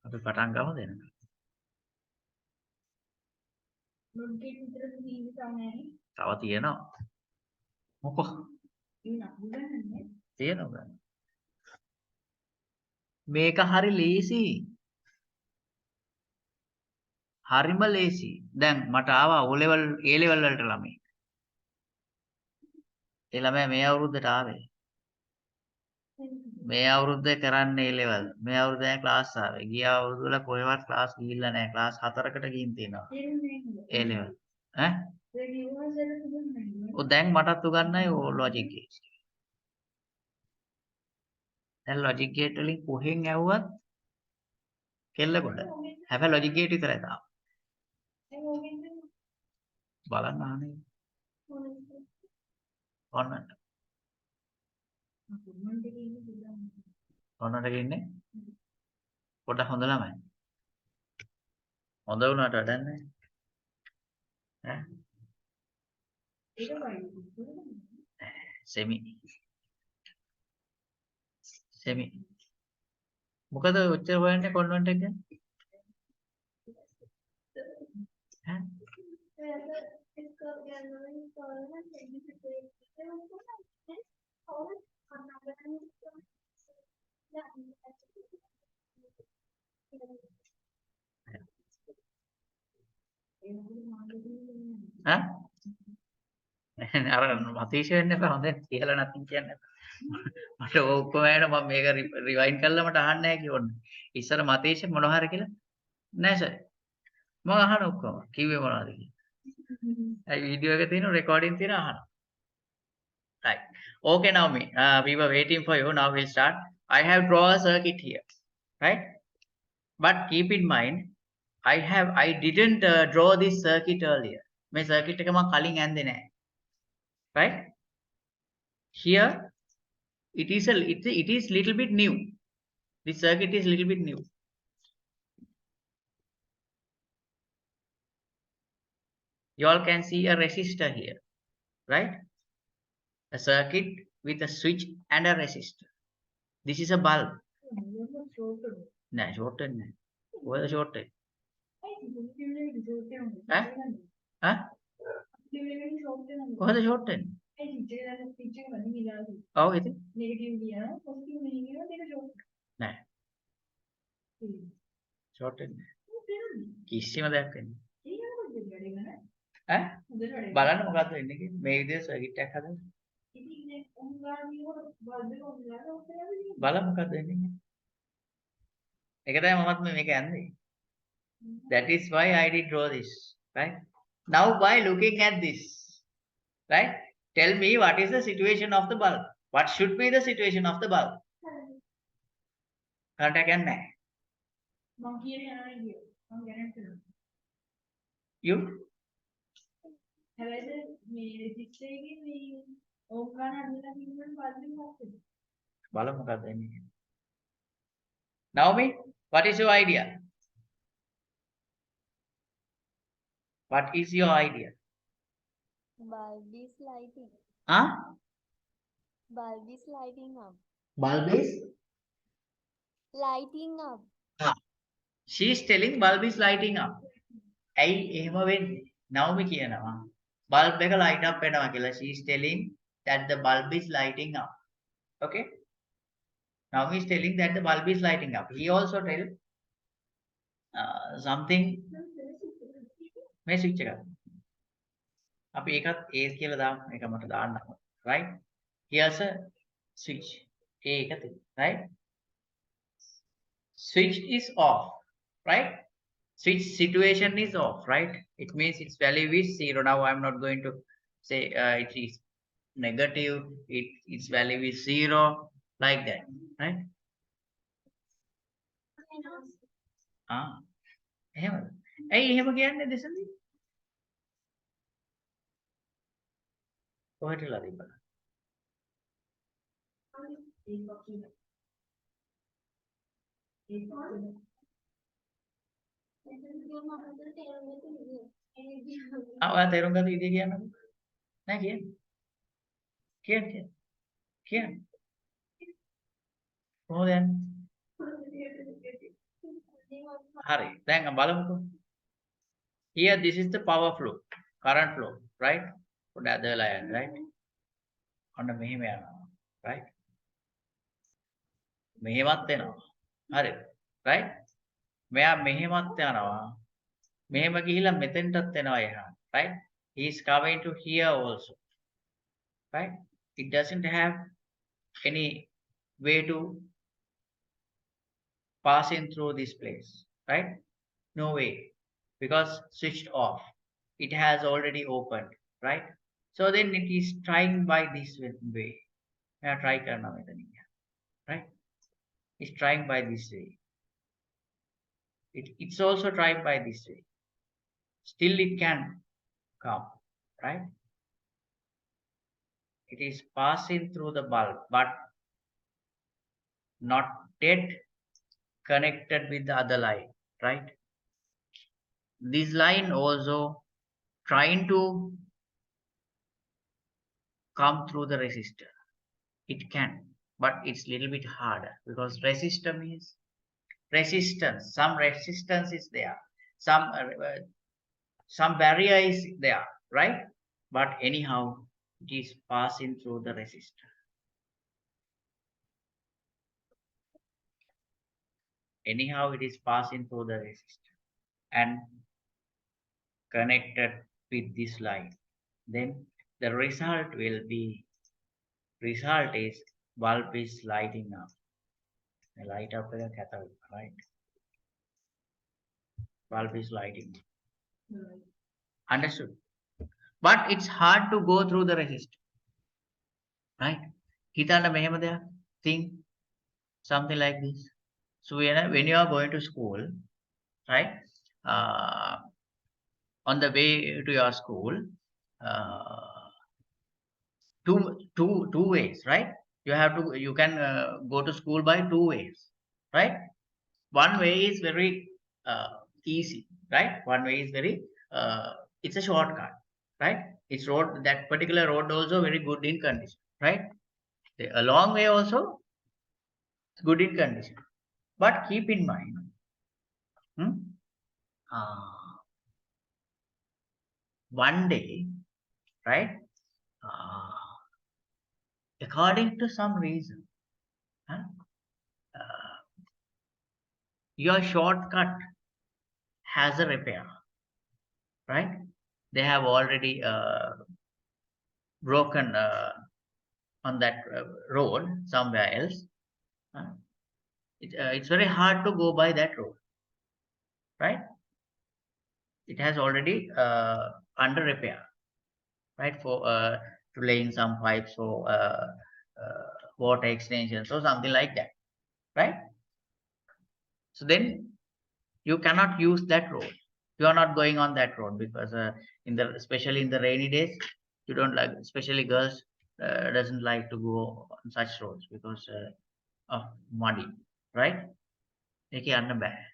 අපි පටන් ගමු දෙන්න. තව තියෙනවා. මොකෝ? තියෙනවා. මේක හරි ලේසි. හරිම ලේසි. දැන් මට ආවා O level A level වලට ළමයි. ඒ ළමයා මේ අවුරුද්දට ආවේ. මේ අවුරුද්දේ කරන්නේ A level. මේ අවුරුද්දේ ක්ලාස් ආවේ. ගිය අවුරුද්ද වල කොහෙවත් ක්ලාස් ගිහිල්ලා නැහැ. ක්ලාස් 4කට ගිහින් තියෙනවා. A level. ඈ? ඔය දැන් මටත් උගන්නයි ඕ ලොජික් ගේට්. දැන් ලොජික් ගේට් වලින් කොහෙන් ඇව්වත් කෙල්ල කොට. හැබැයි ලොජික් ගේට් විතරයි තාම. බලන්න ආනේ. ඔන්න. ඔන්නට ඉන්නේ. පොඩ හොඳ ළමයි. හොඳ වුණාට වැඩක් නැහැ. ඈ? සෙමි. සෙමි. මොකද ඔච්චර හොයන්නේ කොන්වෙන්ට් එක ගැන? ඈ? ඈ? අර මතීෂ වෙන්න එපා හොඳේ කියලා නැත්නම් කියන්නේ. මට ඔක්කොම ඇහෙනවා මම මේක රිවයින්ඩ් කරලා මට අහන්න නැහැ කිව්වොත්. ඉස්සර මතීෂ මොනවා හරි කියලා නෑ සර්. මම අහන ඔක්කොම කිව්වේ මොනවද කියලා. ඒ වීඩියෝ එක තියෙන රෙකෝඩින් තියෙන අහන. Right. Okay now we were waiting for you. Now we'll start. I have drawn a circuit here. Right? But keep in mind I didn't draw this circuit earlier. මේ circuit එක මම කලින් ඇන්දේ නැහැ. Right? Here it is little bit new. This circuit is little bit new. You all can see a resistor here, right? A circuit with a switch and a resistor. This is a bulb. No, shorten. What is shorten? Huh? Huh? What is shorten? Oh, is it? No. Shorten. කිසිම දෙයක් වෙන්නේ. ඈ? බලන්න මොකද්ද වෙන්නේ කියලා. මේ විදිහට සර්කිට් එකක් හදන්න. බලන්න මොකද්ද වෙන්නේ කියලා. ඒක තමයි මමත් මේක යන්නේ. That is why I did draw this, right? Now by looking at this, right? Tell me what is the situation of the bulb? What should be the situation of the bulb? Current එකක් නැහැ. You? බලමු මොකක්ද වෙන්නේ කියලා. Naomi, what is your idea? What is your idea? Bulb is lighting. Huh? Bulb is lighting up. Bulb is? Lighting up. She is telling bulb is lighting up. ඇයි එහෙම වෙන්නේ? Naomi කියනවා bulb එක light up වෙනවා කියලා. She is telling that the bulb is lighting up. Okay? Naomi is telling that the bulb is lighting up. He also tell something. මේ switch එක. අපි ඒකත් A කියලා දාමු. මේක මට දාන්න. Right? Here's a switch. A එක තියෙනවා. Right? Switch is off. Right? Switch situation is off. Right? It means its value is 0. Now I'm not going to say it is negative. Its value is 0. Like that. Right? එහෙමද? ඇයි එහෙම කියන්නේ දෙසන්දි? කොහෙටලා තිබ්බද? ඔයා තේරුම් ගන්න විදිය කියන්නකෝ. නෑ කියන්න. කොහොමද යන්නේ? හරි. දැන් බලමුකෝ. Here this is the power flow, current flow, right? For the other line, right? ඔන්න මෙහෙම යනවා. Right? මෙහෙමත් එනවා. හරි. Right? මෙයා මෙහෙමත් යනවා. මෙහෙම ගිහිලා මෙතෙන්ටත් එනවා එහා. Right? He is coming to here also. Right? It doesn't have any way to passing through this place. Right? No way. Because switched off. It has already opened. Right? So then it is trying by this way. Yeah, try karna මෙතනින්. Right? It's trying by this way. It's also trying by this way. Still it can come. Right? It is passing through the bulb, but not yet connected with the other line. Right? This line also trying to come through the resistor. It can, but it's a little bit harder because resistor means resistance. Some resistance is there. Some barrier is there, right? But anyhow, it is passing through the resistor. Anyhow, it is passing through the resistor and connected with this line. Then the result is bulb is lighting up. The light up the cathode, right? Bulb is lighting up. Understood? But it's hard to go through the resistor, right? හිතන්න මෙහෙම දෙයක්. Think something like this. So when you are going to school, right? Uh, on the way to your school, uh, two ways, right? You can go to school by two ways, right? One way is very easy, right? One way is very it's a shortcut, right? It's road, that particular road also very good in condition, right? A long way also good in condition, but keep in mind, hmm, one day, right? According to some reason, huh, your shortcut has a repair, right? They have already broken on that road somewhere else. It's very hard to go by that road, right? It has already under repair, right? For to laying some pipes for water extensions or something like that, right? So then you cannot use that road. You are not going on that road because especially in the rainy days, you don't like, especially girls doesn't like to go on such roads because of muddy, right? ඒකේ යන්න බෑ.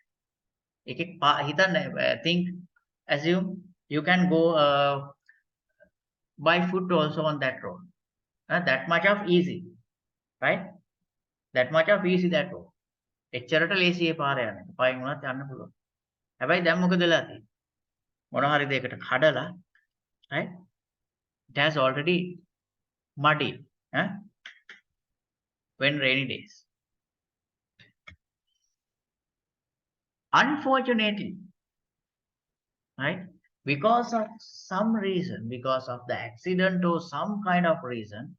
ඒකේ හිතන්න think assume you can go by foot also on that road. That much of easy, right? That much of easy that road. එච්චරට ලේසියේ පාර යන්න. පයින් වුණත් යන්න පුළුවන්. හැබැයි දැන් මොකද වෙලා තියෙන්නේ? මොන හරි දෙයකට කඩලා, right? It has already muddy, when rainy days. Unfortunately, right? Because of some reason, because of the accident or some kind of reason,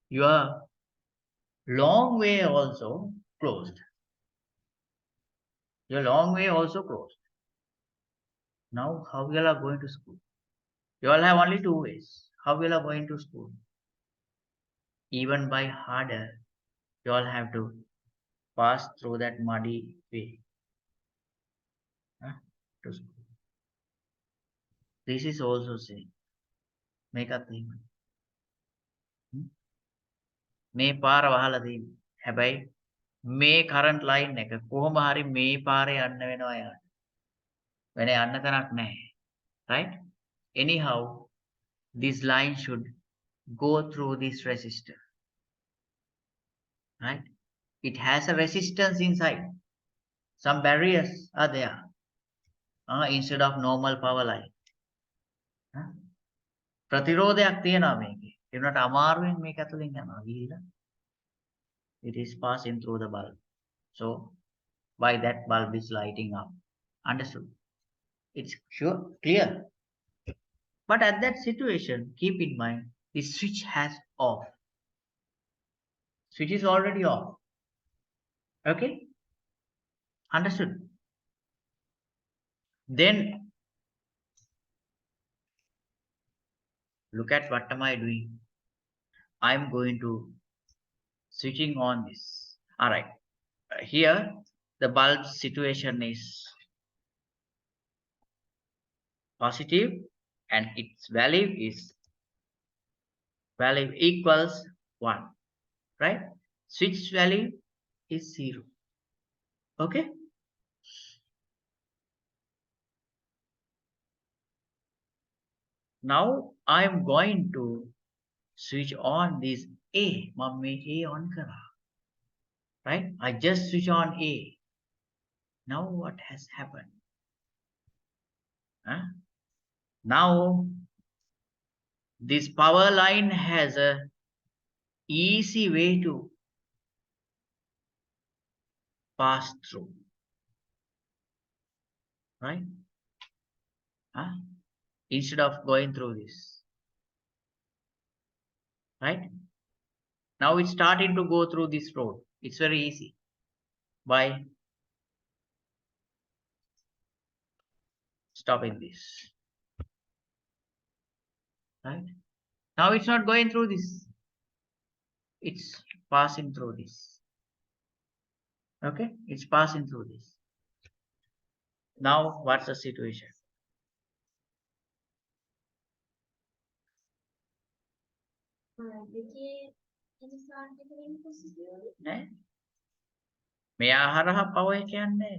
your long way also closed. Your long way also closed. Now, how you all are going to school? You all have only two ways. How you all are going to school? Even by harder, you all have to pass through that muddy way to school. This is also same. Make a thing. මේ පාර වහලා තියෙන්නේ. හැබැයි මේ current line එක කොහොම හරි මේ පාරේ යන්න වෙනවා යාට. වෙන යන්න තැනක් නැහැ. Right? Anyhow, this line should go through this resistor. Right? It has a resistance inside. Some barriers are there instead of normal power line. ප්‍රතිරෝධයක් තියෙනවා මේකේ. ඒ වුණාට අමාරුවෙන් මේක ඇතුලෙන් යනවා ගිහිල්ලා. It is passing through the bulb. So why that bulb is lighting up? Understood? It's sure clear. But at that situation, keep in mind the switch has off. Switch is already off. Okay? Understood? Then look at what am I doing. I'm going to switching on this. All right. Here the bulb situation is positive and its value equals 1, right? Switch value is 0. Okay? Now I'm going to switch on this A. Mummy A on kara. Right? I just switch on A. Now what has happened? Now this power line has a easy way to pass through. Right? Instead of going through this. Right? Now it's starting to go through this road. It's very easy. By stopping this. Right? Now it's not going through this. It's passing through this. Okay? It's passing through this. Now what's the situation? මෙයා හරහා power එක යන්නේ.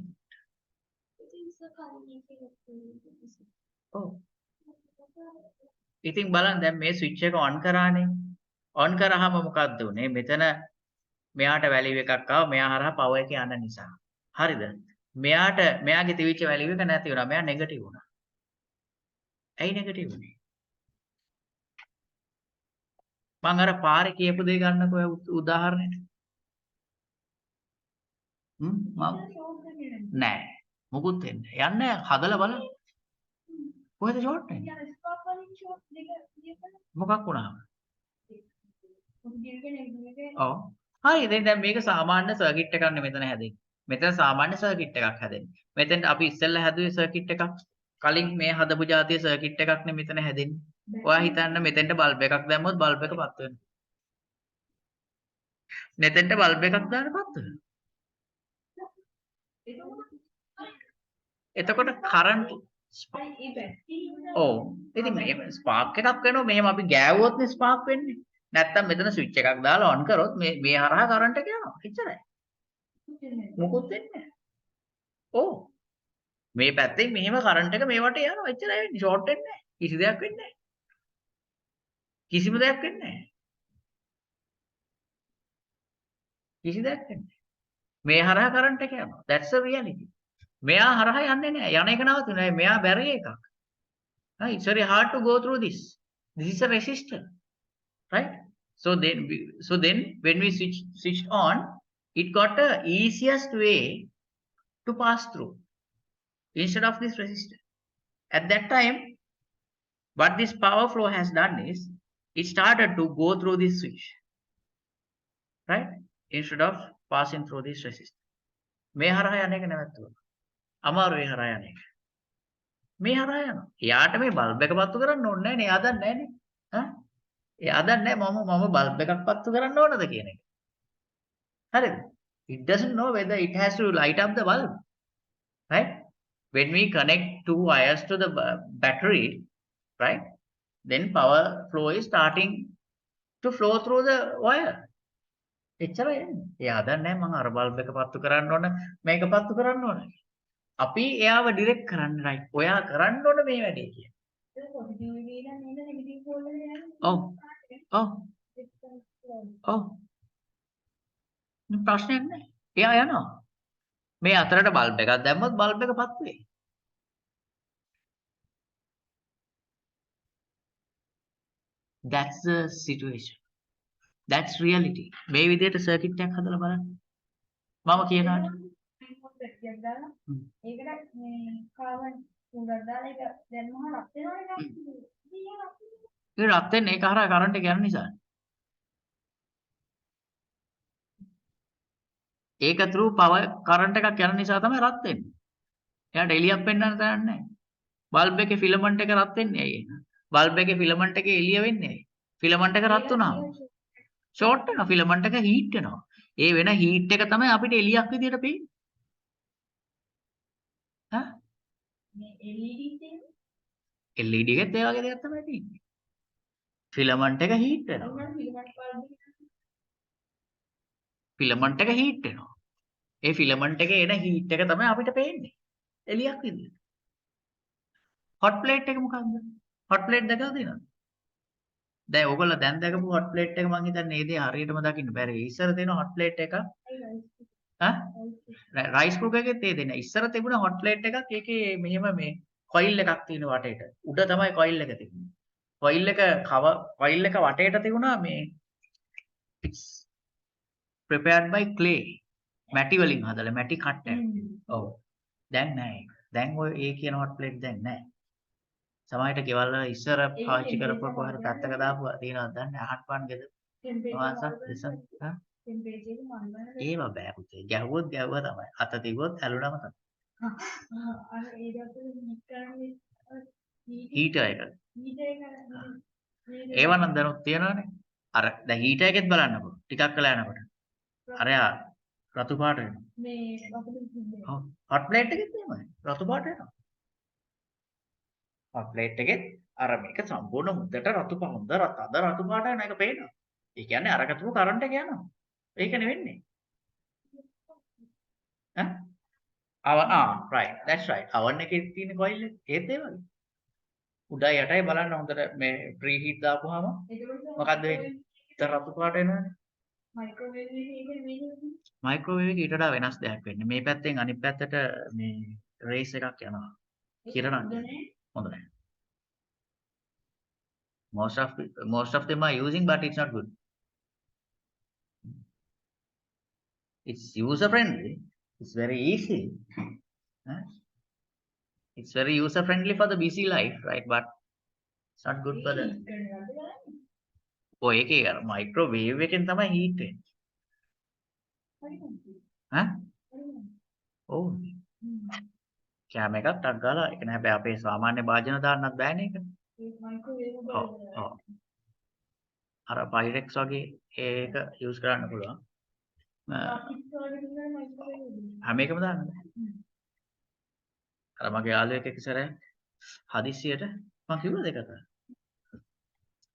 ඔව්. ඉතින් බලන්න දැන් මේ switch එක ඔන් කරානේ. ඔන් කරාම මොකක්ද උනේ? මෙතන මෙයාට වැලියු එකක් ආවා. මෙයා හරහා පවර් එක යන නිසා. හරිද? මෙයාගේ තිබිච්ච වැලියු එක නැති වුණා. මෙයා නෙගටිව් වුණා. ඇයි නෙගටිව් වුනේ? මම අර පාරේ කියපු දේ ගන්නකො උදාහරණෙට. නෑ. මොකුත් වෙන්නේ. යන්නේ හදලා බලන්න. කොහෙද ෂෝට් වෙන්නේ? මොකක් වුණාම? ඔව්. හරි දැන් මේක සාමාන්‍ය සර්කිට් එකක් නෙමෙයි මෙතන හැදෙන්නේ. මෙතන සාමාන්‍ය සර්කිට් එකක් හැදෙන්නේ. මෙතෙන්ට අපි ඉස්සෙල්ලා හැදුවේ සර්කිට් එකක්. කලින් මේ හදපු જાතිය සර්කිට් එකක් නේ මෙතන හැදෙන්නේ. ඔයා හිතන්න මෙතෙන්ට බල්බ් එකක් දැම්මොත් බල්බ් එක පත් වෙනවා. මෙතෙන්ට බල්බ් එකක් දාන්න පත් වෙනවා. එතකොට කරන්ට් ඔව්. ඉතින් මේ ස්පාර්ක් එකක් වෙනවා. මෙහෙම අපි ගෑවුවොත් නේ ස්පාර්ක් වෙන්නේ. නැත්තම් මෙතන ස්විච් එකක් දාලා ඔන් කරොත් මේ හරහා කරන්ට් එක යනවා. එච්චරයි. මොකුත් වෙන්නේ නැහැ. ඔව්. මේ පැත්තෙන් මෙහෙම කරන්ට් එක මේවට යනවා. එච්චරයි වෙන්නේ. ෂෝට් වෙන්නේ නැහැ. කිසි දෙයක් වෙන්නේ නැහැ. කිසිම දෙයක් වෙන්නේ නැහැ. කිසි දෙයක් වෙන්නේ නැහැ. මේ හරහා කරන්ට් එක යනවා. That's the reality. මෙයා හරහා යන්නේ නැහැ. යන එක නවතුනේ. මෙයා බැරි එකක්. It's very hard to go through this. This is a resistor. Right? So then when we switched on, it got the easiest way to pass through instead of this resistor. At that time, what this power flow has done is it started to go through this switch, right? Instead of passing through this resistor. මේ හරහා යන එක නැවතුණා. අමාරු ඒ හරහා යන එක. මේ හරහා යනවා. එයාට මේ බල්බ් එක පත්තු කරන්න ඕනේ නැහැ නේ. එයා දන්නේ නැහැ නේ. එයා දන්නේ නැහැ මම බල්බ් එකක් පත්තු කරන්න ඕනද කියන එක. හරිද? It doesn't know whether it has to light up the bulb. Right? When we connect two wires to the battery, right? Then power flow is starting to flow through the wire. එච්චරයි එන්නේ. එයා දන්නේ නැහැ මම අර bulb එක පත්තු කරන්න ඕන මේක පත්තු කරන්න ඕන. අපි එයාව ඩිරෙක්ට් කරන්න right. ඔයා කරන්න ඕන මේ වැඩේ කියන. ඔව්. ඔව්. ඔව්. ප්‍රශ්නයක් නැහැ. එයා යනවා. මේ අතරට බල්බ් එකක් දැම්මොත් බල්බ් එක පත් වෙයි. That's the situation. That's reality. මේ විදිහට සර්කිට් එකක් හදලා බලන්න. මම කියනවාට. ඒකට මේ කාබන් උඩට දාලා ඒක දැම්මම රත් වෙනවනේ. ඒ රත් වෙන්නේ ඒක හරහා කරන්ට් එක යන නිසා. ඒක through power කරන්ට් එකක් යන නිසා තමයි රත් වෙන්නේ. එයාට එළියක් පෙන්වන්න තැනක් නැහැ. බල්බ් එකේ ෆිලමන්ට් එක රත් වෙන්නේ ඇයි එහෙනම්? බල්බ් එකේ ෆිලමන්ට් එකේ එළිය වෙන්නේ ඇයි? ෆිලමන්ට් එක රත් වුණාම ෂෝට් වෙනවා ෆිලමන්ට් එක හීට් වෙනවා. ඒ වෙන හීට් එක තමයි අපිට එළියක් විදියට පේන්නේ. හා? මේ LED එකත් ඒ වගේ දෙයක් තමයි තියෙන්නේ. ෆිලමන්ට් එක හීට් වෙනවා. ෆිලමන්ට් එක හීට් වෙනවා. ඒ ෆිලමන්ට් එකේ එන හීට් එක තමයි අපිට පේන්නේ. එළියක් විදියට. හොට් ප්ලේට් එක මොකක්ද? හොට් ප්ලේට් දැකලා තියෙනවද? දැන් ඕගොල්ලෝ දැන් දැකපු හොට් ප්ලේට් එක මං හිතන්නේ ඒ දේ හරියටම දකින්න බැරි. ඉස්සර තියෙන හොට් ප්ලේට් එක රයිස් කුකර් එකෙත් ඒ දෙන්නේ. ඉස්සර තිබුණ හොට් ප්ලේට් එකක් ඒකේ මෙහෙම මේ කොයිල් එකක් තියෙන වටේට. උඩ තමයි කොයිල් එක තිබුණේ. කොයිල් එක කොයිල් එක වටේට තිබුණා මේ it's prepared by clay. මැටි වලින් හදලා මැටි කට්ටයක්. ඔව්. දැන් නෑ ඒක. දැන් ඔය ඒ කියන හොට් ප්ලේට් දැන් නෑ. සමහරට ගෙවල් වල ඉස්සර පාවිච්චි කරපුවා කොහරි පැත්තක දාපුවා තියෙනවද දන්නේ අහපන් ගෙදර. ඒව බෑ පුතේ. ගැහුවොත් ගැහුවා තමයි. අත තිබ්බොත් ඇලුනම තමයි. අර ඒ හීටර් එක. ඒව නම් දැනුත් තියෙනවනේ. අර දැන් හීටර් එකෙත් බලන්නකෝ. ටිකක් වෙලා යනකොට. අරයා රතු පාට වෙනවා. මේ ඔව්. හොට් ප්ලේට් එකෙත් එහෙමයි. රතු පාට වෙනවා. හොට් ප්ලේට් එකෙත් අර මේක සම්පූර්ණ මුද්දට රතු පාට රතු පාට වෙන එක පේනවා. ඒ කියන්නේ අරක තුරු කරන්ට් එක යනවා. ඒක නෙවෙන්නේ. right. That's right. oven එකේ තියෙන කොයිල් එක ඒත් ඒ වගේ. උඩයි යටයි බලන්න හොඳට මේ ප්‍රී හීට් දාපුවාම මොකද්ද වෙන්නේ? ඉතින් රතු පාට එනවනේ. මයික්‍රෝවේව් එකේ ඊට වඩා වෙනස් දෙයක් වෙන්නේ. මේ පැත්තෙන් අනිත් පැත්තට මේ රේස් එකක් යනවා. කිරණක්. හොඳ නැහැ. Most of them are using but it's not good. It's user friendly. It's very easy. It's very user friendly for the busy life, right? But it's not good for the. ඔය ඒකේ අර microwave එකෙන් තමයි heat වෙන්නේ. ඔව්. කැම එකක් ටක් ගාලා ඒක නෑ හැබැයි අපේ සාමාන්‍ය භාජන දාන්නත් බෑනේ ඒක. ඔව් ඔව්. අර පයිරෙක්ස් වගේ ඒක යූස් කරන්න පුළුවන්. හැම එකම දාන්න බෑ. අර මගේ යාළුවෙක් එක්ක සැරයක් හදිස්සියට මම කිව්වා දෙකට.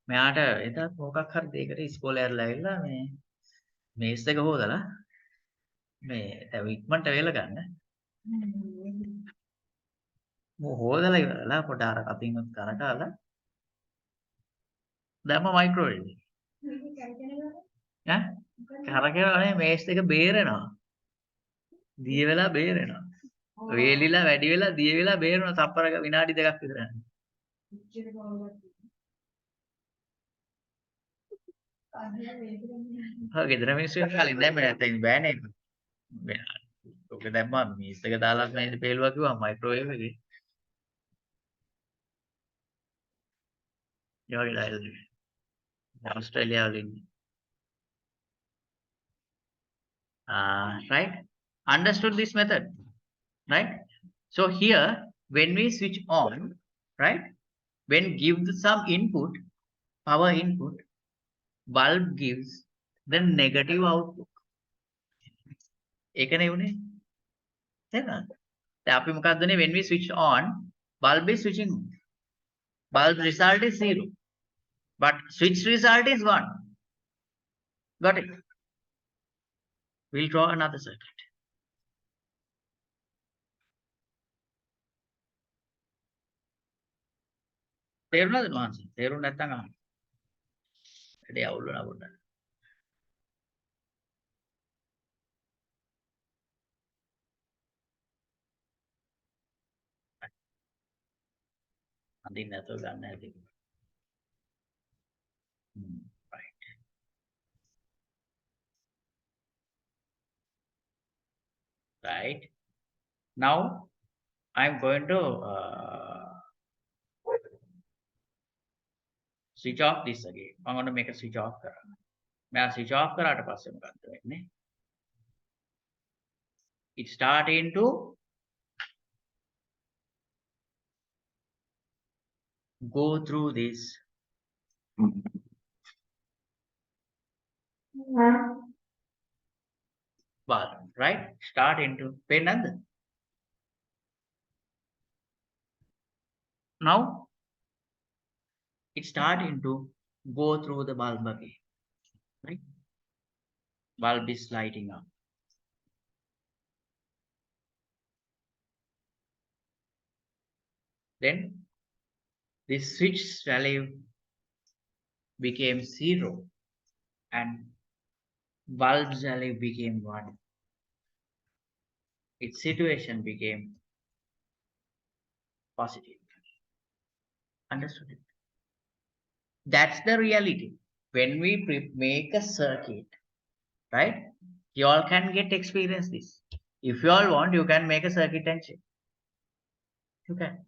මෙයාට එදත් මොකක් හරි දෙයකට ඉස්කෝලේ ඇරලා ඇවිල්ලා මේ මේස් එක හොදලා මේ දැන් ඉක්මනට වේල ගන්න. හොදලා ඉවරලා පොඩ අර කතින් කරකාලා දැම්ම මයික්‍රෝවේව් එකේ. කරකවනේ මේස් එක බේරෙනවා. දිය වෙලා බේරෙනවා. වේලිලා වැඩි වෙලා දිය වෙලා බේරෙනවා තප්පර විනාඩි දෙකක් විතර යනවා. ඔය ගෙදර මිනිස්සු කාලේ දැම්ම නැත්නම් බෑනේ. ඔක දැම්මා මේස් එක දාලා මේ පේලුවා කිව්වා මයික්‍රෝවේව් එකේ. ඒ වගේ ඩයල් එක. Australia වල ඉන්නේ. Right? Understood this method? Right? So here, when we switch on, right? When give some input, power input, bulb gives the negative output. ඒකනේ උනේ. තේරුණාද? දැන් අපි මොකක්ද උනේ when we switch on, bulb is switching on. Bulb result is 0. But switch result is 1. Got it? We'll draw another circuit. තේරුණාද මාංශ? තේරුණ නැත්නම් අහන්න. වැඩේ අවුල් වෙනවා පොඩ්ඩක්. අඳින්න නැතුව ගන්න ඇති. Right. Right. Now I'm going to switch off this again. I'm going to make a switch off කරන්න. මම switch off කරාට පස්සේ මොකක්ද වෙන්නේ? It's starting to go through this bulb, right? Starting to පේන්නද? Now it's starting to go through the bulb again, right? Bulb is lighting up. Then this switch value became 0 and bulb's value became 1. Its situation became positive. Understood it? That's the reality. When we make a circuit, right? You all can get experience this. If you all want, you can make a circuit and check. You can.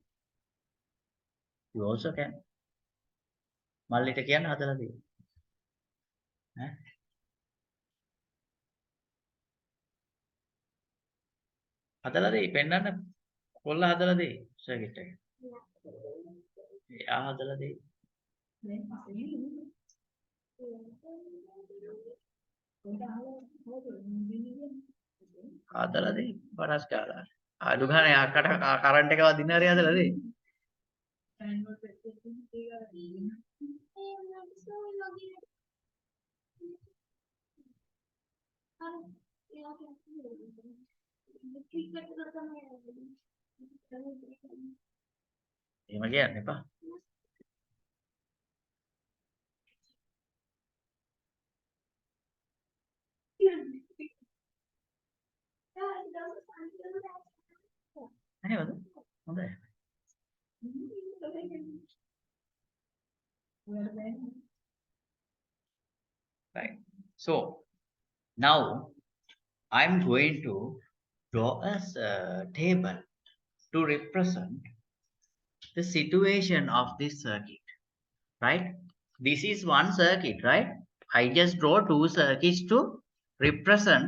You also can. මල්ලිට කියන්න හදලා දෙන්න. ඈ? හදලා දෙයි පෙන්නන්න කොල්ල හදලා දෙයි සර්කිට් එක. එයා හදලා දෙයි. හදලා දෙයි පරස් කාලා. අඩු ගානේ අක්කට කරන්ට් එකවත් දින හරිය හදලා දෙයි. එහෙම කියන්න එපා. එහෙමද? හොඳයි. Right. So now I'm going to draw a table to represent the situation of this circuit. Right? This is one circuit, right? I just draw two circuits to represent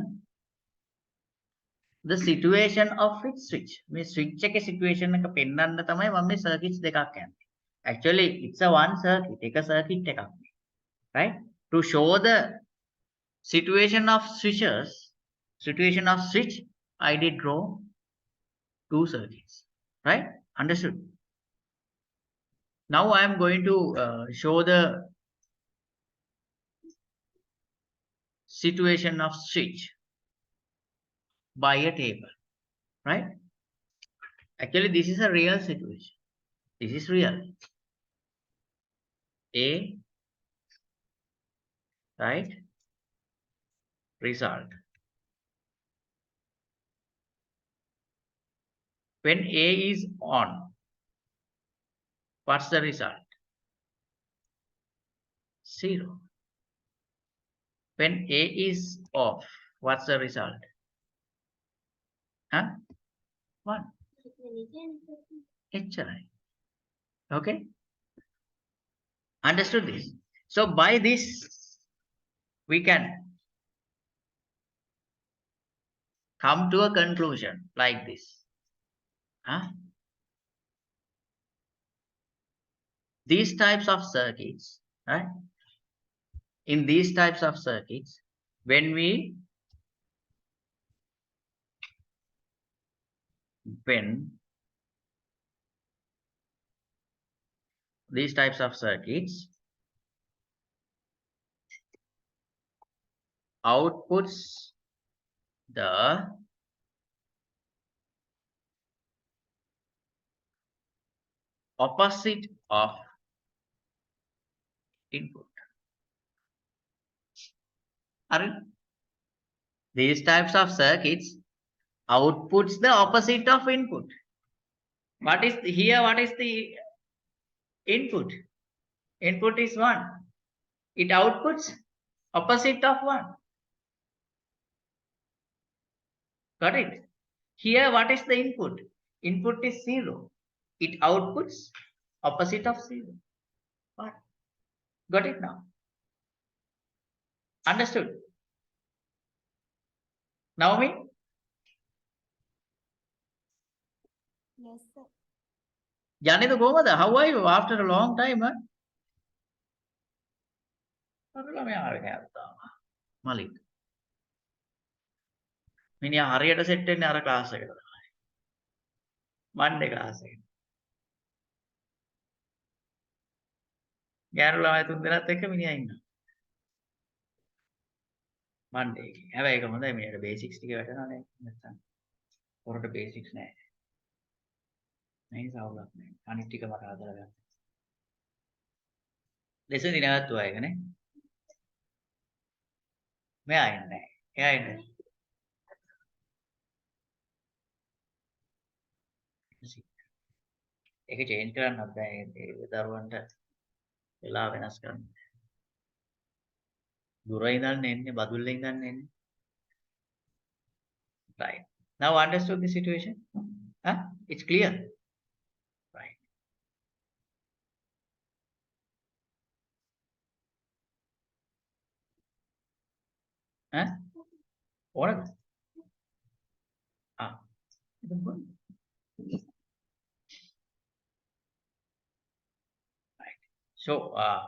the situation of its switch. මේ switch එකේ situation එක පෙන්වන්න තමයි මම මේ circuits දෙකක් කියන්නේ. Actually it's a one circuit. එක circuit එකක්. Right? To show the situation of switches, situation of switch, I did draw two circuits. Right? Understood? Now I am going to show the situation of switch by a table. Right? Actually, this is a real situation. This is real. A, right? Result. When A is on, what's the result? 0. When A is off, what's the result? Huh? 1. HI. Okay? Understood this? So by this, we can come to a conclusion like this. Huh? These types of circuits, right? In these types of circuits, when these types of circuits outputs the opposite of input. These types of circuits outputs the opposite of input. What is here? What is the Input. Input is 1. It outputs opposite of 1. Got it? Here, what is the input? Input is 0. It outputs opposite of 0. What? Got it now? Understood? Naomi? Yes, sir. Janita Gomada, how are you after a long time? Huh? Malik. මිනිහා හරියට set වෙන්නේ අර class එකට තමයි. මන්ඩේ class එකට. ගෑනු ළමයි තුන් දෙනාත් එක්ක මිනිහා ඉන්නවා. මන්ඩේ එකේ. හැබැයි ඒක හොඳයි මිනිහට බේසික්ස් ටික වැටෙනවා නේ. නැත්තම් පොරට බේසික්ස් නැහැ. මේ සවුලක් නැහැ. අනිත් ටික මට හදලා ගන්න. ලෙසන් දිනගත්තු අය නේ. මෙයා ඉන්නේ නැහැ. එයා ඉන්නේ. ඒක චේන්ජ් කරන්නත් බෑ. ඒ දරුවන්ට වෙලා වෙනස් කරන්න. දුර ඉඳන් එන්නේ බදුල්ලේ ඉඳන් එන්නේ. Right. Now understood the situation? Huh? It's clear. Right. Huh? ඕනද? ආ. Right. So,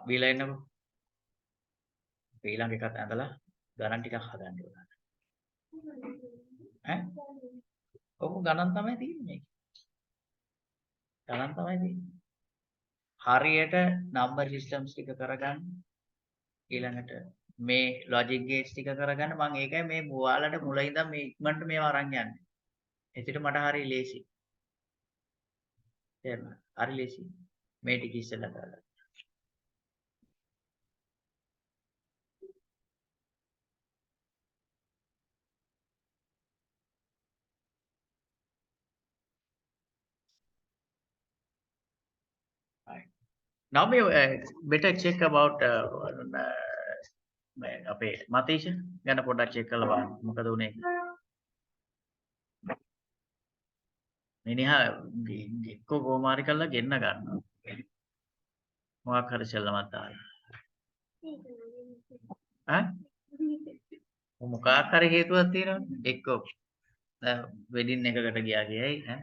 බීලා එන්නකො. ඊළඟ එකත් ඇඳලා ගණන් ටිකක් හදන්න ඕන. ඈ? ඔක ගණන් තමයි තියෙන්නේ මේක. ගණන් තමයි තියෙන්නේ. හරියට නම්බර් සිස්ටම්ස් ටික කරගන්න. ඊළඟට මේ ලොජික් ගේට්ස් ටික කරගන්න මම ඒකයි මේ ඔයාලට මුල ඉඳන් මේ ඉක්මනට මේවා අරන් යන්නේ. එතකොට මට හරි ලේසි. තේරුණා? හරි ලේසි. මේ ටික ඉස්සෙල්ලා කරලා. Right. Now we better check about අපේ මතීෂ ගැන පොඩ්ඩක් චෙක් කරලා බලන්න. මොකද උනේ? මිනිහා එක්ක කොමාරි කරලා ගෙන්න ගන්නවා. මොකක් හරි සෙල්ලමක් දාලා. ඈ? මොකක් හරි හේතුවක් තියෙනවනේ. එක්ක වෙඩින් එකකට ගියා කියයි ඈ.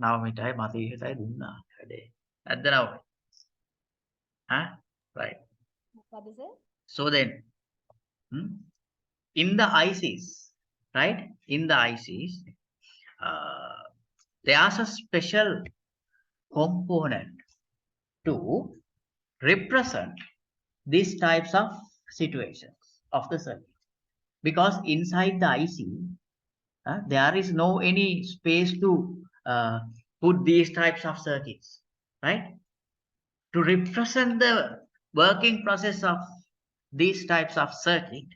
නවමිටයි මතීෂටයි දුන්නා වැඩේ. නැද්ද නව? Huh? Right. What is it? So then, in the ICs, right? In the ICs, there's a special component to represent these types of situations of the circuit. Because inside the IC, there is no any space to put these types of circuits, right? To represent the working process of these types of circuit,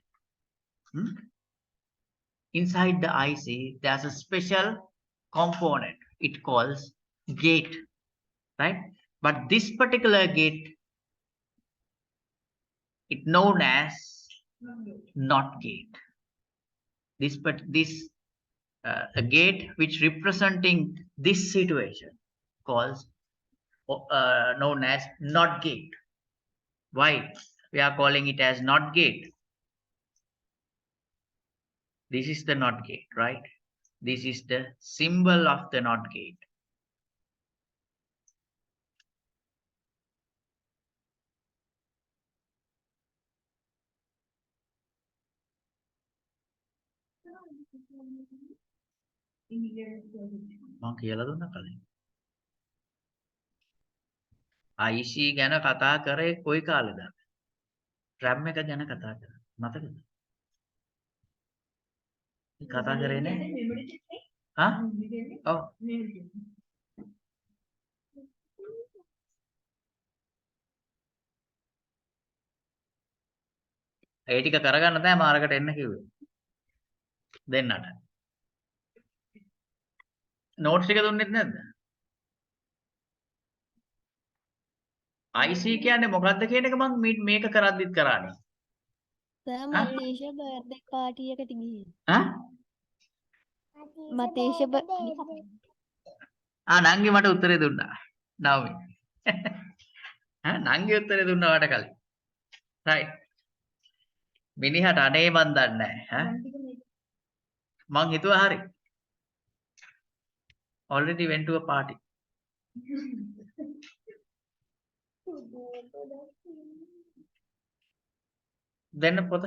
inside the IC, there's a special component it calls gate, right? But this particular gate, it known as not gate. This a gate which representing this situation calls known as not gate. Why we are calling it as not gate? This is the not gate, right? This is the symbol of the not gate. මම කියලා දුන්නා කලින්. IC ගැන කතා කරේ කොයි කාලෙද? RAM එක ගැන කතා කරා. මතකද? කතා කරේ නෑ. හා? ඔව්. ඒ ටික කරගන්න තමයි මාරකට එන්න කිව්වේ. දෙන්නට. නෝට්ස් ටික දුන්නෙත් නැද්ද? IC කියන්නේ මොකක්ද කියන එක මම මේක කරද්දිත් කරානේ. සර් මතීෂ බර්ත්ඩේ පාටි එකට ගිහින්. හා? මතීෂ නංගි මට උත්තරේ දුන්නා. නවමි. නංගි උත්තරේ දුන්නා මට කලින්. right. මිනිහට අනේ මන් දන්නේ නැහැ. මං හිතුවා හරි. already went to a party. දෙන්න පොත.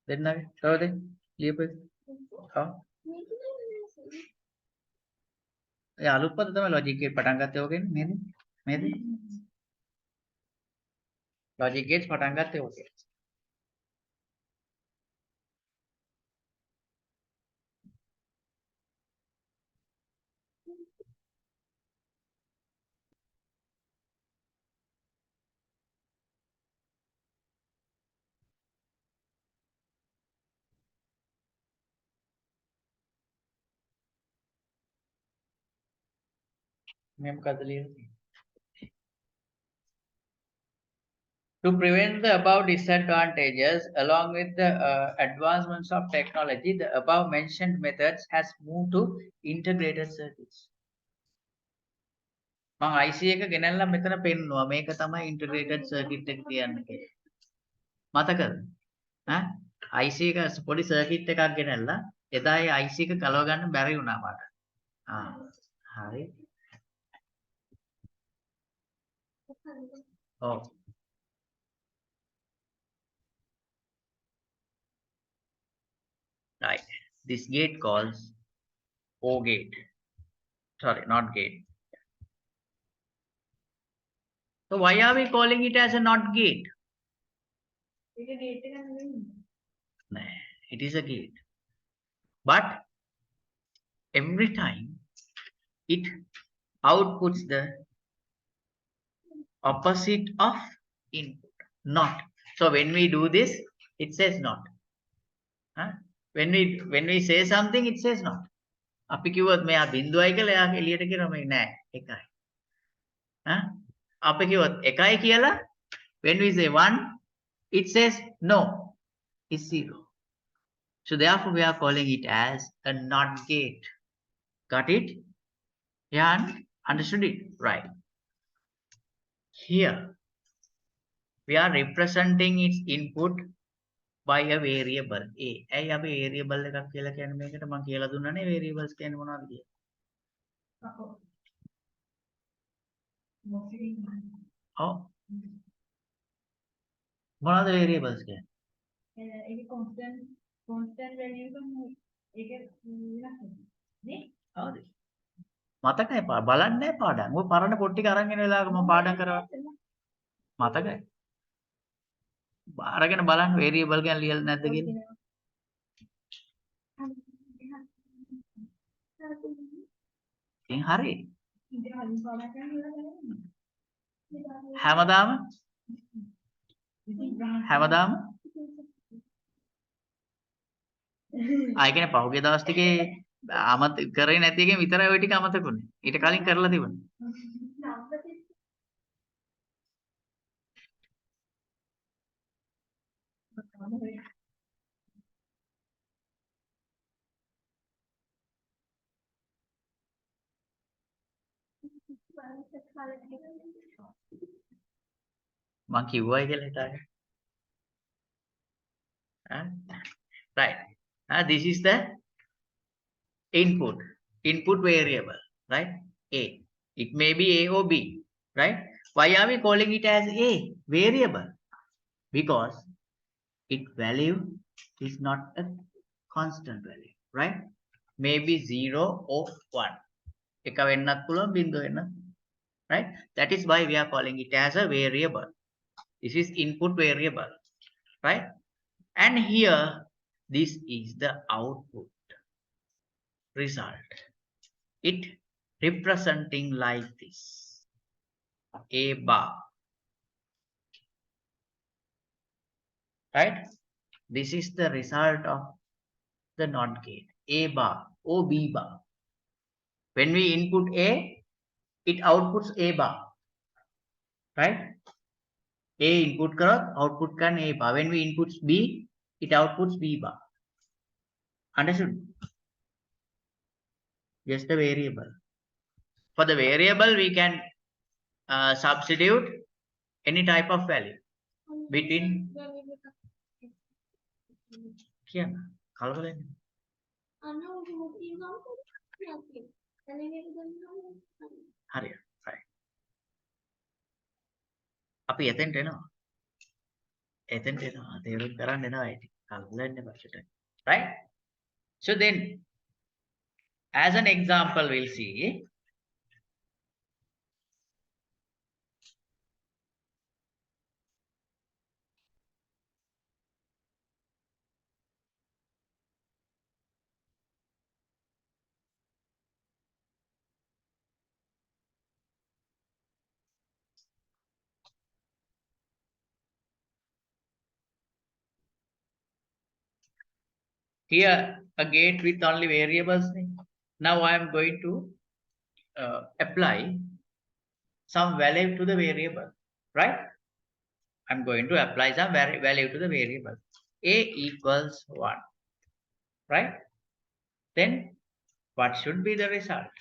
දෙන්නගේ. කවද? ලියපු එක. ඔව්. ඒ අලුත් පොත තමයි ලොජික් ගේට් පටන් ගත්තේ ඕකෙන් නේද? නේද? ලොජික් ගේට්ස් පටන් ගත්තේ ඕකෙන්. මේ මොකද ලියන්නේ? To prevent the above disadvantages, along with the advancements of technology, the above mentioned methods has moved to integrated circuits. මම IC එක ගෙනල්ලා මෙතන පෙන්නුවා. මේක තමයි integrated circuit එක කියන්නේ කියලා. මතකද? IC එක පොඩි circuit එකක් ගෙනල්ලා එදා ඒ IC එක කලව ගන්න බැරි වුණා මට. හරි. ඔව්. Right. This gate calls O gate. Sorry, not gate. So why are we calling it as a not gate? It is a gate. But every time it outputs the opposite of input, not. So when we do this, it says not. When we say something, it says not. අපි කිව්වොත් මෙයා බිඳුවයි කියලා එයා එළියට කියනවා මේ නෑ එකයි. අපි කිව්වොත් එකයි කියලා when we say 1, it says no, it's 0. So therefore we are calling it as a not gate. Got it? Yeah, understood it? Right. Here we are representing its input by a variable a. ඇයි අපි variable එකක් කියලා කියන්නේ මේකට? මම කියලා දුන්නානේ variables කියන්නේ මොනවද කියලා. ඔව්. මොනවද variables කියන්නේ? ඒක constant value එක ඒක වෙනස් නේ? හරිද? මතකයි බලන්නේ පාඩම්. ඔය පරණ පොත් ටික අරන් එන වෙලාවක මම පාඩම් කරා. මතකයි. අරගෙන බලන්න variable ගැන ලියලා නැද්ද කියලා. ඉතින් හරි. හැමදාම ආ කියන්නේ පහුගිය දවස් ටිකේ අමත කරේ නැති එකෙන් විතරයි ওই ටික අමතකුනේ. ඊට කලින් කරලා තිබුණා. මං කිව්වයි කියලා හිතාගෙන. Right. This is the input variable, right? A. It may be A or B, right? Why are we calling it as A variable? Because its value is not a constant value, right? Maybe 0 or 1. එක වෙන්නත් පුළුවන් බිංදුව වෙන්නත්, right? That is why we are calling it as a variable. This is input variable, right? And here this is the output result. It representing like this, A bar, right? This is the result of the NOT gate, A bar or B bar. When we input A, it outputs A bar, right? A input करत output can A bar. When we input B, it outputs B bar. Understood? Just the variable. For the variable, we can substitute any type of value between. Kian? Kalau boleh. Hari. Right. අපි එතෙන්ට එනවා. එතෙන්ට එනවා. තේරුම් ගන්න එනවා ඒක. කල්ලාන්නේ බචට. Right? So then, as an example, we'll see. Here, a gate with only variables. Now I am going to apply some value to the variable, right? I'm going to apply some value to the variable. A equals 1, right? Then what should be the result?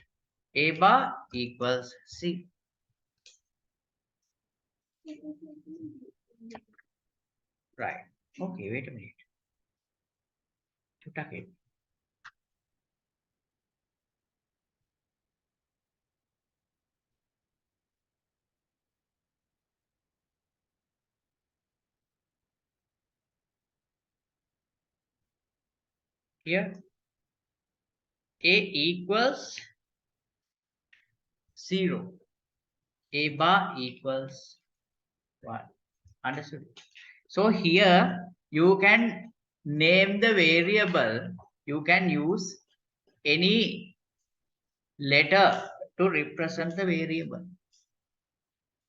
A bar equals C. Right. Okay, wait a minute. Okay. Here, A equals 0. A bar equals 1. Understood? So here you can name the variable. You can use any letter to represent the variable.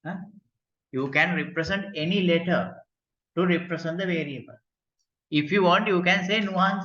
Huh? You can represent any letter to represent the variable. If you want, you can say nuance